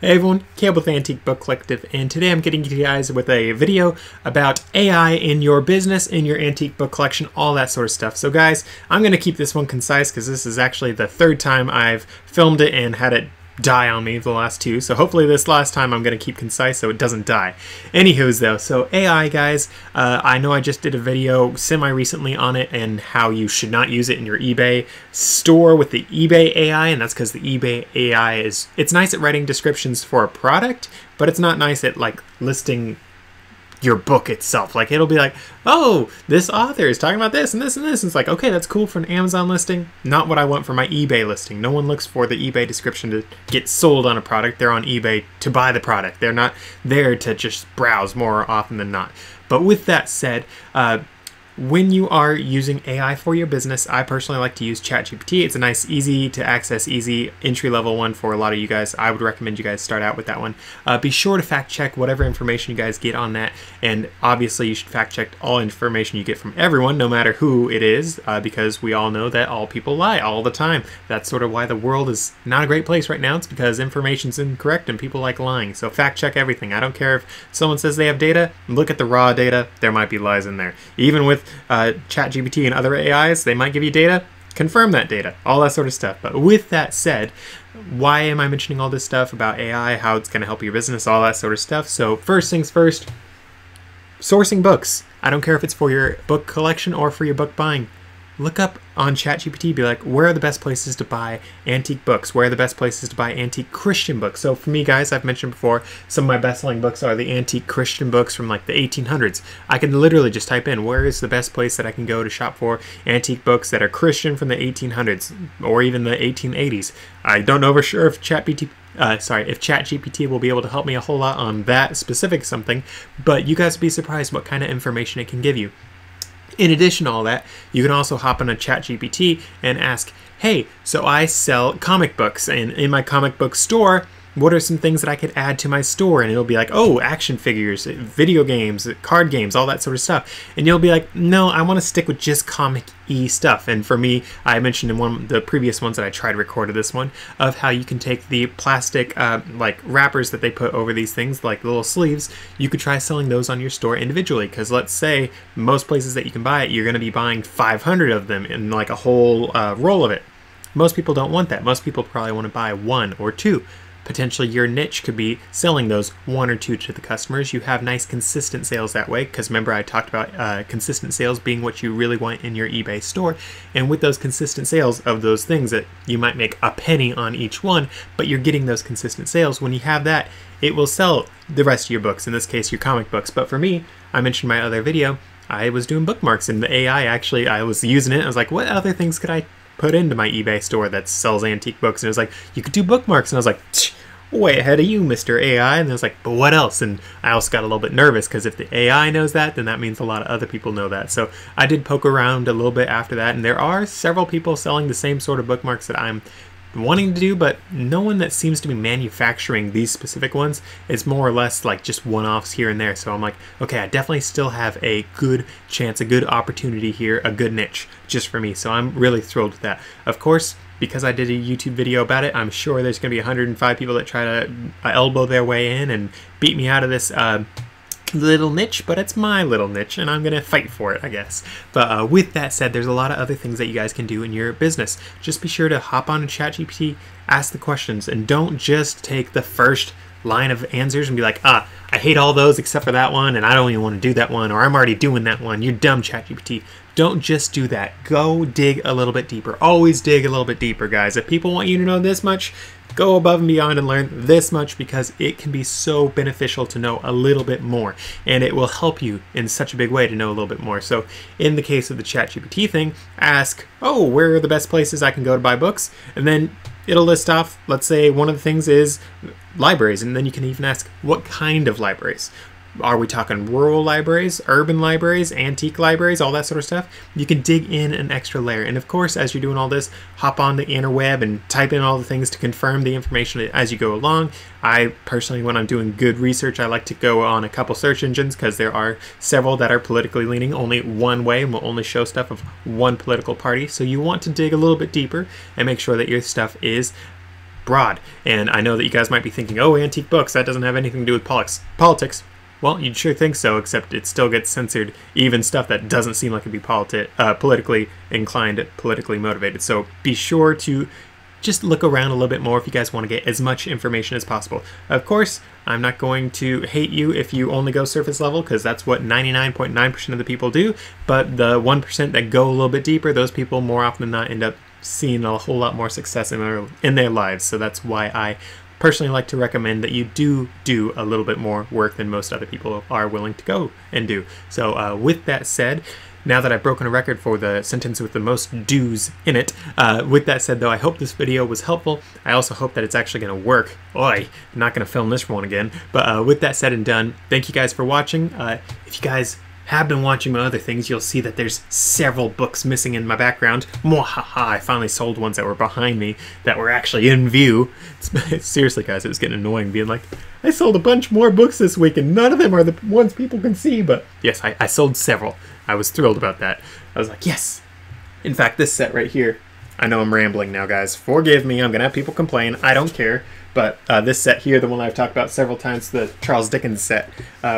Hey everyone, Caleb with Antique Book Collective, and today I'm getting you guys with a video about AI in your business, in your antique book collection, all that sort of stuff. So guys, I'm going to keep this one concise because this is actually the third time I've filmed it and had it die on me the last two, so hopefully this last time I'm going to keep concise so it doesn't die. Anywho's though, so AI guys, I know I just did a video semi-recently on it and how you should not use it in your eBay store with the eBay AI, and that's because the eBay AI it's nice at writing descriptions for a product, but it's not nice at like listing your book itself. Like it'll be like, oh, this author is talking about this and this and this. And it's like, okay, that's cool for an Amazon listing. Not what I want for my eBay listing. No one looks for the eBay description to get sold on a product. They're on eBay to buy the product. They're not there to just browse more often than not. But with that said, when you are using AI for your business, I personally like to use ChatGPT. It's a nice, easy to access, easy entry-level one for a lot of you guys. I would recommend you guys start out with that one. Be sure to fact check whatever information you guys get on that, and obviously you should fact check all information you get from everyone, no matter who it is, because we all know that all people lie all the time. That's sort of why the world is not a great place right now. It's because information's incorrect and people like lying. So fact check everything. I don't care if someone says they have data, look at the raw data. There might be lies in there. Even with ChatGPT and other AIs, they might give you data, confirm that data, all that sort of stuff. But with that said, why am I mentioning all this stuff about AI, how it's going to help your business, all that sort of stuff? So first things first, sourcing books. I don't care if it's for your book collection or for your book buying. Look up on ChatGPT, be like, where are the best places to buy antique books? Where are the best places to buy antique Christian books? So for me, guys, I've mentioned before, some of my best-selling books are the antique Christian books from like the 1800s. I can literally just type in, where is the best place that I can go to shop for antique books that are Christian from the 1800s or even the 1880s? I don't know for sure if ChatGPT will be able to help me a whole lot on that specific something, but you guys will be surprised what kind of information it can give you. In addition to all that, you can also hop on a ChatGPT and ask, hey, so I sell comic books, and in my comic book store, what are some things that I could add to my store? And it'll be like, oh, action figures, video games, card games, all that sort of stuff. And you'll be like, no, I want to stick with just comic-y stuff. And for me, I mentioned in one of the previous ones that I tried recorded this one, of how you can take the plastic like wrappers that they put over these things, like the little sleeves. You could try selling those on your store individually, because let's say most places that you can buy it, you're going to be buying 500 of them in like a whole roll of it. Most people don't want that. Most people probably want to buy one or two. Potentially your niche could be selling those one or two to the customers. You have nice consistent sales that way, because remember I talked about consistent sales being what you really want in your eBay store. And with those consistent sales of those things that you might make a penny on each one, but you're getting those consistent sales, when you have that, it will sell the rest of your books, in this case your comic books. But for me, I mentioned in my other video, I was doing bookmarks, and the AI actually, I was using it. I was like, what other things could I put into my eBay store that sells antique books? And it was like, you could do bookmarks. And I was like, way ahead of you, Mr. AI. And I was like, but what else? And I also got a little bit nervous, because if the AI knows that, then that means a lot of other people know that. So I did poke around a little bit after that, and there are several people selling the same sort of bookmarks that I'm wanting to do, but no one that seems to be manufacturing these specific ones. Is more or less like just one-offs here and there. So I'm like, okay, I definitely still have a good chance, a good opportunity here, a good niche just for me. So I'm really thrilled with that. Of course, because I did a YouTube video about it, I'm sure there's going to be 105 people that try to elbow their way in and beat me out of this little niche, but it's my little niche, and I'm gonna fight for it, I guess. But with that said, there's a lot of other things that you guys can do in your business. Just be sure to hop on a ChatGPT, ask the questions, and don't just take the first line of answers and be like, I hate all those except for that one, and I don't even want to do that one, or I'm already doing that one. You're dumb, ChatGPT. Don't just do that. Go dig a little bit deeper. Always dig a little bit deeper, guys. If people want you to know this much, go above and beyond and learn this much, because it can be so beneficial to know a little bit more, and it will help you in such a big way to know a little bit more. So in the case of the ChatGPT thing, ask, oh, where are the best places I can go to buy books? And then it'll list off, let's say one of the things is libraries, and then you can even ask, what kind of libraries? Are we talking rural libraries, urban libraries, antique libraries, all that sort of stuff? You can dig in an extra layer. And of course, as you're doing all this, hop on the interweb and type in all the things to confirm the information as you go along. I personally, when I'm doing good research, I like to go on a couple search engines, because there are several that are politically leaning only one way and will only show stuff of one political party. So you want to dig a little bit deeper and make sure that your stuff is broad. And I know that you guys might be thinking, oh, antique books, that doesn't have anything to do with politics. Well, you'd sure think so, except it still gets censored, even stuff that doesn't seem like it'd be politically inclined, politically motivated. So be sure to just look around a little bit more if you guys want to get as much information as possible. Of course, I'm not going to hate you if you only go surface level, because that's what 99.9% of the people do, but the 1% that go a little bit deeper, those people more often than not end up seeing a whole lot more success in their lives. So that's why I personally like to recommend that you do a little bit more work than most other people are willing to go and do. So with that said, now that I've broken a record for the sentence with the most do's in it, with that said though, I hope this video was helpful. I also hope that it's actually going to work. Oi, I'm not going to film this one again. But with that said and done, thank you guys for watching. If you guys have been watching my other things, you'll see that there's several books missing in my background. Mwahaha, I finally sold ones that were behind me that were actually in view. Seriously guys, it was getting annoying being like, I sold a bunch more books this week and none of them are the ones people can see. But yes, I sold several. I was thrilled about that. I was like, yes. In fact, this set right here, I know I'm rambling now, guys. Forgive me, I'm going to have people complain. I don't care. But this set here, the one I've talked about several times, the Charles Dickens set,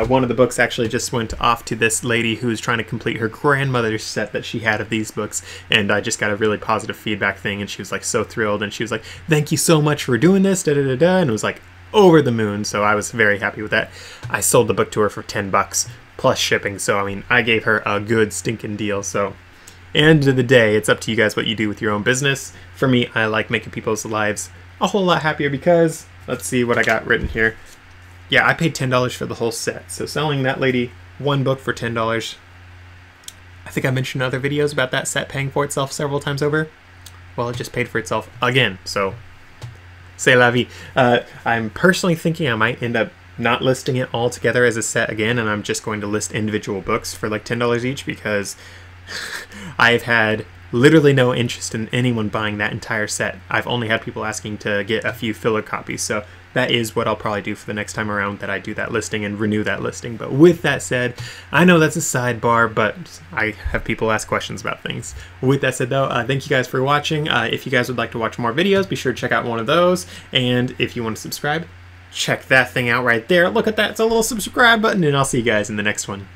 one of the books actually just went off to this lady who's trying to complete her grandmother's set that she had of these books. And I just got a really positive feedback thing, and she was like so thrilled. And she was like, thank you so much for doing this, da-da-da-da. And it was like over the moon. So I was very happy with that. I sold the book to her for 10 bucks. Plus shipping, so I mean, I gave her a good stinking deal. So end of the day, it's up to you guys what you do with your own business. For me, I like making people's lives a whole lot happier because, let's see what I got written here. Yeah, I paid $10 for the whole set, so selling that lady one book for $10, I think I mentioned in other videos about that set paying for itself several times over. Well, it just paid for itself again, so c'est la vie. I'm personally thinking I might end up not listing it all together as a set again, and I'm just going to list individual books for like $10 each, because I've had literally no interest in anyone buying that entire set. I've only had people asking to get a few filler copies, so that is what I'll probably do for the next time around that I do that listing and renew that listing. But with that said, I know that's a sidebar, but I have people ask questions about things. With that said though, thank you guys for watching. If you guys would like to watch more videos, be sure to check out one of those, and if you want to subscribe, check that thing out right there. Look at that, it's a little subscribe button, and I'll see you guys in the next one.